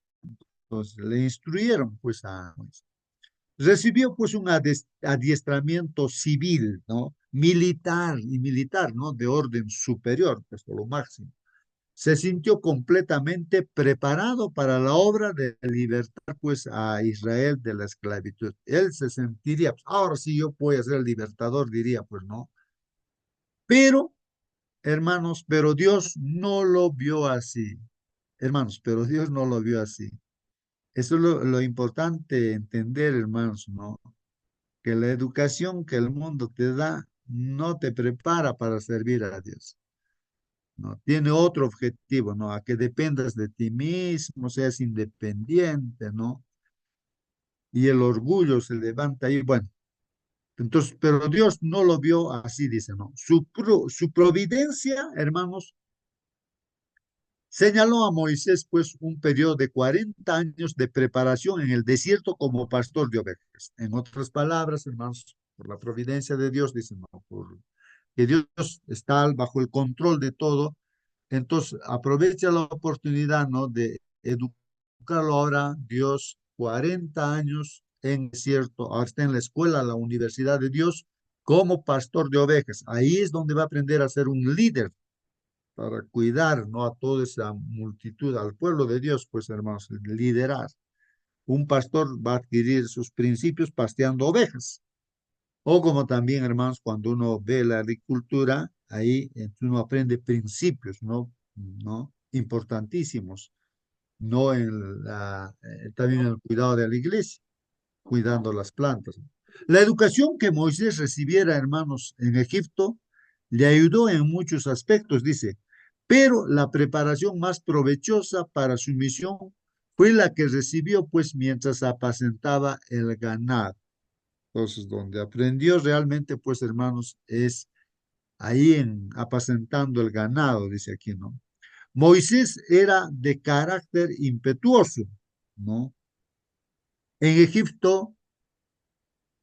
pues, le instruyeron, pues, a Moisés. Recibió, pues, un adiestramiento civil, ¿no? Militar, ¿no? De orden superior, pues, lo máximo. Se sintió completamente preparado para la obra de libertar pues a Israel de la esclavitud. Él se sentiría, pues, ahora sí yo voy a ser el libertador, diría, pues no. Pero, hermanos, pero Dios no lo vio así. Hermanos, pero Dios no lo vio así. Eso es lo importante entender, hermanos, ¿no? Que la educación que el mundo te da no te prepara para servir a Dios. ¿No? Tiene otro objetivo, ¿no? A que dependas de ti mismo, seas independiente, ¿no? Y el orgullo se levanta ahí, bueno. Entonces, pero Dios no lo vio así, dice, ¿no? Su providencia, hermanos, señaló a Moisés, pues, un periodo de 40 años de preparación en el desierto como pastor de ovejas. En otras palabras, hermanos, por la providencia de Dios, dicen, ¿no? Por que Dios está bajo el control de todo. Entonces, aprovecha la oportunidad, ¿no? De educarlo ahora, Dios, 40 años en desierto, ahora está en la escuela, la universidad de Dios, como pastor de ovejas. Ahí es donde va a aprender a ser un líder para cuidar, ¿no? A toda esa multitud, al pueblo de Dios, pues, hermanos, liderar. Un pastor va a adquirir sus principios pasteando ovejas. O como también, hermanos, cuando uno ve la agricultura, ahí uno aprende principios, ¿no? ¿No? Importantísimos, no también en el cuidado de la iglesia, cuidando las plantas. La educación que Moisés recibiera, hermanos, en Egipto, le ayudó en muchos aspectos, dice, pero la preparación más provechosa para su misión fue la que recibió, pues, mientras apacentaba el ganado. Entonces, donde aprendió realmente, pues, hermanos, es ahí en apacentando el ganado, dice aquí, ¿no? Moisés era de carácter impetuoso, ¿no? En Egipto,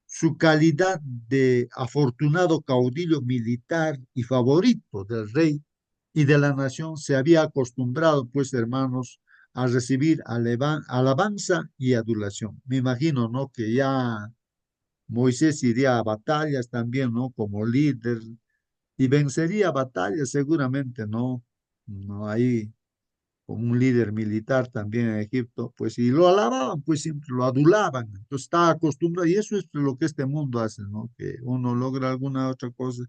su calidad de afortunado caudillo militar y favorito del rey y de la nación se había acostumbrado, pues, hermanos, a recibir alabanza y adulación. Me imagino, ¿no? Que ya Moisés iría a batallas también, ¿no? Como líder y vencería batallas seguramente, ¿no? No ahí como un líder militar también en Egipto, pues y lo alababan, pues siempre lo adulaban. Entonces está acostumbrado y eso es lo que este mundo hace, ¿no? Que uno logra alguna otra cosa,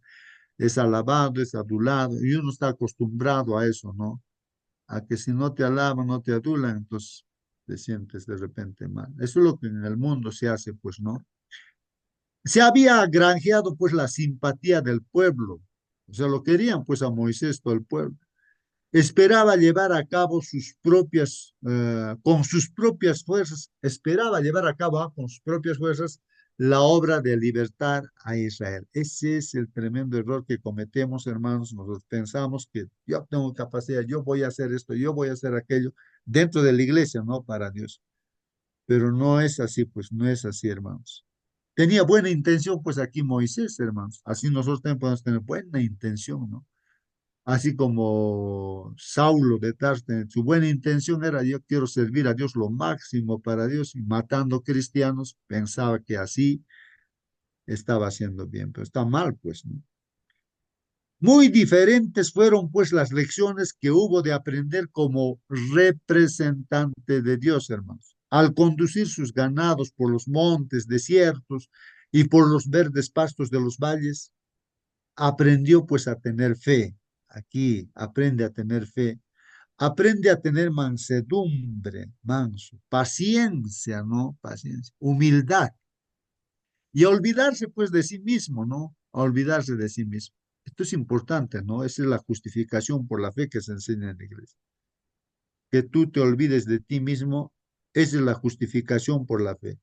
es alabado, es adulado y uno está acostumbrado a eso, ¿no? A que si no te alaban, no te adulan, entonces te sientes de repente mal. Eso es lo que en el mundo se hace, pues, ¿no? Se había granjeado pues la simpatía del pueblo, o sea, lo querían pues a Moisés todo el pueblo. Esperaba llevar a cabo con sus propias fuerzas, esperaba llevar a cabo con sus propias fuerzas la obra de libertar a Israel. Ese es el tremendo error que cometemos, hermanos. Nosotros pensamos que yo tengo capacidad, yo voy a hacer esto, yo voy a hacer aquello dentro de la iglesia, no para Dios. pero no es así, pues no es así, hermanos. Tenía buena intención, pues aquí Moisés, hermanos. Así nosotros también podemos tener buena intención, ¿no? Así como Saulo de Tarso, su buena intención era yo quiero servir a Dios lo máximo para Dios y matando cristianos, pensaba que así estaba haciendo bien, pero está mal, pues, ¿no? Muy diferentes fueron pues las lecciones que hubo de aprender como representante de Dios, hermanos. Al conducir sus ganados por los montes, desiertos y por los verdes pastos de los valles, aprendió pues a tener fe. Aquí aprende a tener fe. Aprende a tener mansedumbre, manso, paciencia, ¿no? Paciencia, humildad y a olvidarse pues de sí mismo, ¿no? A olvidarse de sí mismo. Esto es importante, ¿no? Esa es la justificación por la fe que se enseña en la iglesia. Que tú te olvides de ti mismo, esa es la justificación por la fe.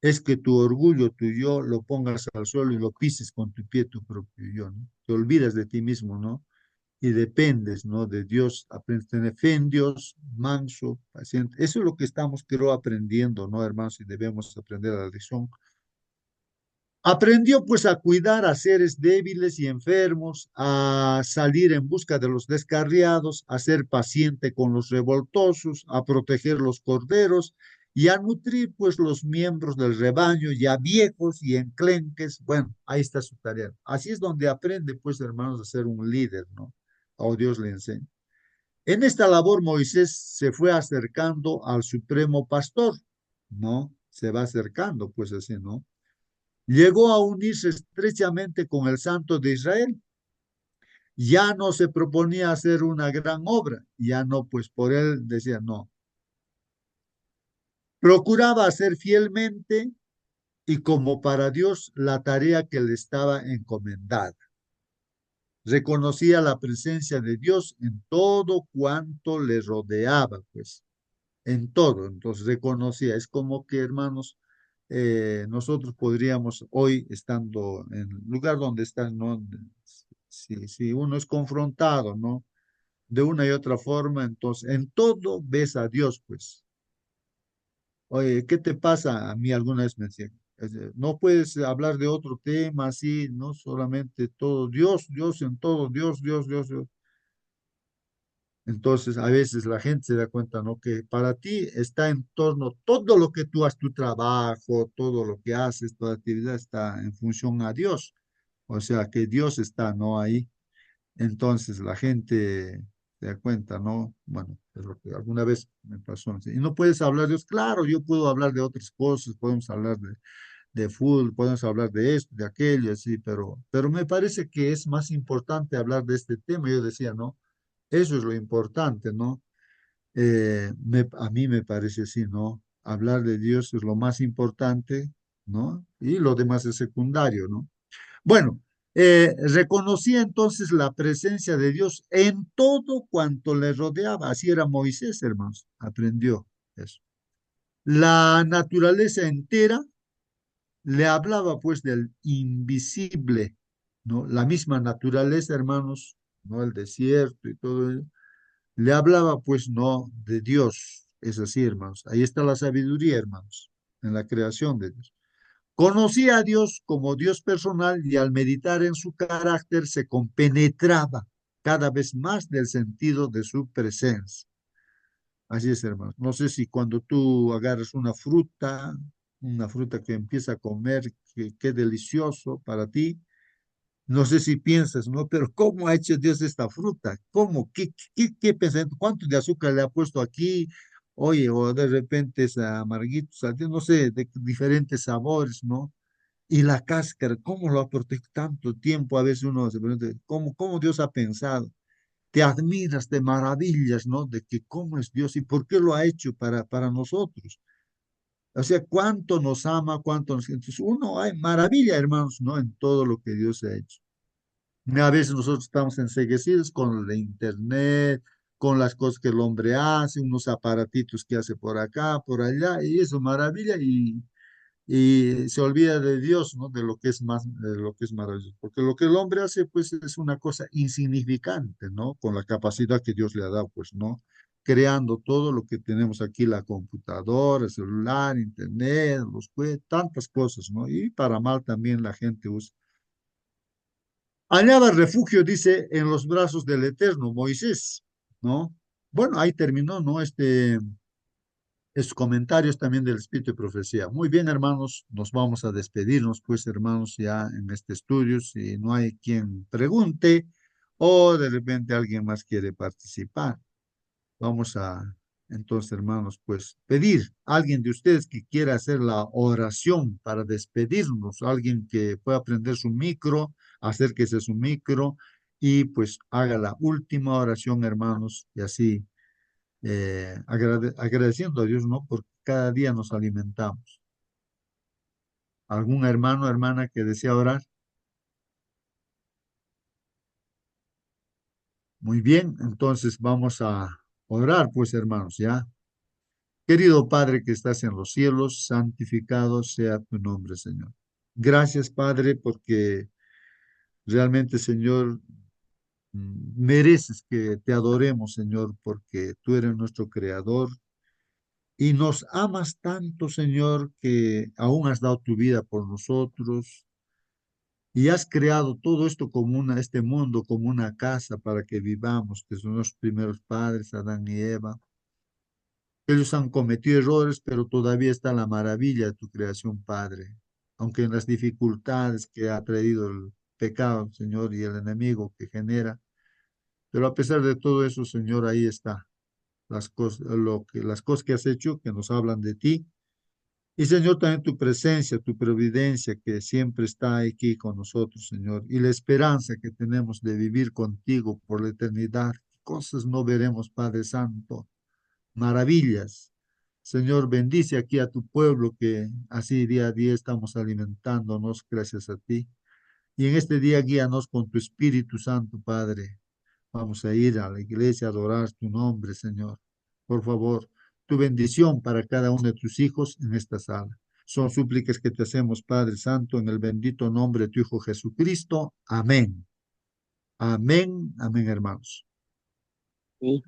Es que tu orgullo, tu yo, lo pongas al suelo y lo pises con tu pie, tu propio yo, ¿no? Te olvidas de ti mismo, ¿no? Y dependes, ¿no? De Dios, aprendes a tener fe en Dios, manso, paciente. Eso es lo que estamos, creo, aprendiendo, ¿no, hermanos? Y debemos aprender la lección. Aprendió pues a cuidar a seres débiles y enfermos, a salir en busca de los descarriados, a ser paciente con los revoltosos, a proteger los corderos y a nutrir pues los miembros del rebaño, ya viejos y enclenques. Bueno, ahí está su tarea. Así es donde aprende pues, hermanos, a ser un líder, ¿no? O Dios le enseña. En esta labor Moisés se fue acercando al supremo pastor, ¿no? Se va acercando pues así, ¿no? Llegó a unirse estrechamente con el Santo de Israel. Ya no se proponía hacer una gran obra, ya no, pues por él decía no. Procuraba hacer fielmente y como para Dios la tarea que le estaba encomendada. Reconocía la presencia de Dios en todo cuanto le rodeaba, pues, en todo. Entonces reconocía, es como que, hermanos, nosotros podríamos hoy, estando en el lugar donde están, ¿no? Si uno es confrontado, ¿no? De una y otra forma, entonces en todo ves a Dios, pues. Oye, ¿qué te pasa? A mí alguna vez me decían, no puedes hablar de otro tema así, no solamente todo, Dios, Dios en todo, Dios, Dios, Dios, Dios. Entonces, a veces la gente se da cuenta, ¿no? Que para ti está en torno, todo lo que tú haces, tu trabajo, todo lo que haces, toda actividad está en función a Dios. O sea, que Dios está, ¿no? Ahí. Entonces, la gente se da cuenta, ¿no? Bueno, es lo que alguna vez me pasó. Así. Y no puedes hablar de Dios. Claro, yo puedo hablar de otras cosas, podemos hablar de fútbol, podemos hablar de esto, de aquello, así, pero me parece que es más importante hablar de este tema. Yo decía, ¿no? Eso es lo importante, ¿no? A mí me parece así, ¿no? Hablar de Dios es lo más importante, ¿no? Y lo demás es secundario, ¿no? Bueno, reconocía entonces la presencia de Dios en todo cuanto le rodeaba. Así era Moisés, hermanos, aprendió eso. La naturaleza entera le hablaba pues del invisible, ¿no? La misma naturaleza, hermanos, ¿no? El desierto y todo ello le hablaba, pues, no de Dios. Es así, hermanos. Ahí está la sabiduría, hermanos, en la creación de Dios. Conocía a Dios como Dios personal y al meditar en su carácter se compenetraba cada vez más del sentido de su presencia. Así es, hermanos. No sé si cuando tú agarras una fruta que empieza a comer, qué delicioso para ti, no sé si piensas, ¿no? Pero ¿cómo ha hecho Dios esta fruta? ¿Cómo? ¿Qué pensamiento? ¿Cuánto de azúcar le ha puesto aquí? Oye, o de repente es amarguito, salado, no sé, de diferentes sabores, ¿no? Y la cáscara, ¿cómo lo ha protegido tanto tiempo? A veces uno se pregunta, ¿cómo Dios ha pensado? Te admiras, te maravillas, ¿no? De que cómo es Dios y por qué lo ha hecho para nosotros. O sea, cuánto nos ama, cuánto nos... Entonces, uno, hay maravilla, hermanos, ¿no? En todo lo que Dios ha hecho. A veces nosotros estamos enseguecidos con la internet, con las cosas que el hombre hace, unos aparatitos que hace por acá, por allá, y eso maravilla, y se olvida de Dios, ¿no? De lo que es más, de lo que es maravilloso. Porque lo que el hombre hace, pues, es una cosa insignificante, ¿no? Con la capacidad que Dios le ha dado, pues, ¿no? creando todo lo que tenemos aquí, la computadora, el celular, internet, tantas cosas, ¿no? Y para mal también la gente usa. Hallaba refugio, dice, en los brazos del Eterno, Moisés, ¿no? Bueno, ahí terminó, ¿no? Estos comentarios también del Espíritu de Profecía. Muy bien, hermanos, nos vamos a despedirnos, pues, hermanos, ya en este estudio, si no hay quien pregunte o de repente alguien más quiere participar. Vamos a, entonces, hermanos, pues, pedir a alguien de ustedes que quiera hacer la oración para despedirnos, alguien que pueda prender su micro, acérquese a su micro y pues haga la última oración, hermanos, y así agradeciendo a Dios, ¿no? Porque cada día nos alimentamos. ¿Algún hermano, hermana que desea orar? Muy bien, entonces vamos a orar, pues, hermanos, ¿ya? Querido Padre que estás en los cielos, santificado sea tu nombre, Señor. Gracias, Padre, porque realmente, Señor, mereces que te adoremos, Señor, porque tú eres nuestro creador y nos amas tanto, Señor, que aún has dado tu vida por nosotros y has creado todo esto como este mundo como una casa para que vivamos, que son los primeros padres, Adán y Eva. Ellos han cometido errores, pero todavía está la maravilla de tu creación, Padre. Aunque en las dificultades que ha traído el pecado, Señor, y el enemigo que genera, pero a pesar de todo eso, Señor, ahí está las cosas que has hecho, que nos hablan de ti. Y Señor, también tu presencia, tu providencia que siempre está aquí con nosotros, Señor, y la esperanza que tenemos de vivir contigo por la eternidad. Cosas no veremos, Padre Santo, maravillas. Señor, bendice aquí a tu pueblo que así día a día estamos alimentándonos gracias a ti. Y en este día guíanos con tu Espíritu Santo, Padre. Vamos a ir a la iglesia a adorar tu nombre, Señor. Por favor, tu bendición para cada uno de tus hijos en esta sala. Son súplicas que te hacemos, Padre Santo, en el bendito nombre de tu Hijo Jesucristo. Amén. Amén. Amén, hermanos. Sí.